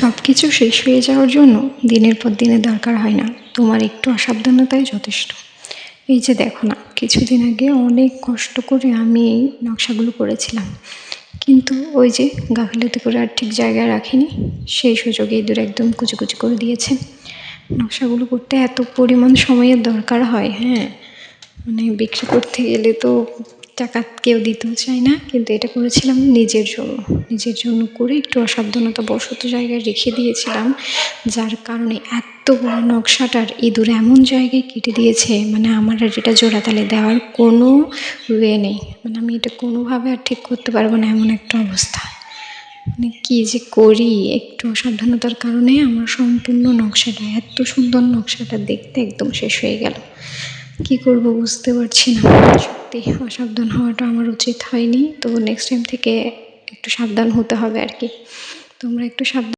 সব কিছু শেষ হয়ে যাওয়ার জন্য দিনের পর দিনের দরকার হয় না, তোমার একটু অসাবধানতাই যথেষ্ট। এই যে দেখো না, কিছুদিন আগে অনেক কষ্ট করে আমি এই নকশাগুলো করেছিলাম, কিন্তু ওই যে গাফিলতি করে আর ঠিক জায়গায় রাখিনি, সেই সুযোগে ইঁদুর একদম কুচি কুচি করে দিয়েছে। নকশাগুলো করতে এত পরিমাণ সময়ের দরকার হয়, হ্যাঁ, মানে বিক্রি করতে গেলে তো টাকা কেউ দিতেও চায় না, কিন্তু এটা করেছিলাম নিজের জন্য করে একটু অসাবধানতা বশত জায়গায় রেখে দিয়েছিলাম, যার কারণে এত বড় নকশাটার ইঁদুর এমন জায়গায় কেটে দিয়েছে, মানে আমার আর এটা জোড়াতালি দেওয়ার কোনো ওয়ে নেই, মানে আমি এটা কোনোভাবে আর ঠিক করতে পারবো না, এমন একটা অবস্থা। মানে কী যে করি, একটু অসাবধানতার কারণে আমার সম্পূর্ণ নকশাটা, এত সুন্দর নকশাটা দেখতে একদম শেষ হয়ে গেল। কী করব বুঝতে পারছি না, সত্যি অসাবধান হওয়াটা আমার উচিত হয়নি, তো নেক্সট টাইম থেকে একটু সাবধান হতে হবে আর কি। তোমরা একটু সাবধান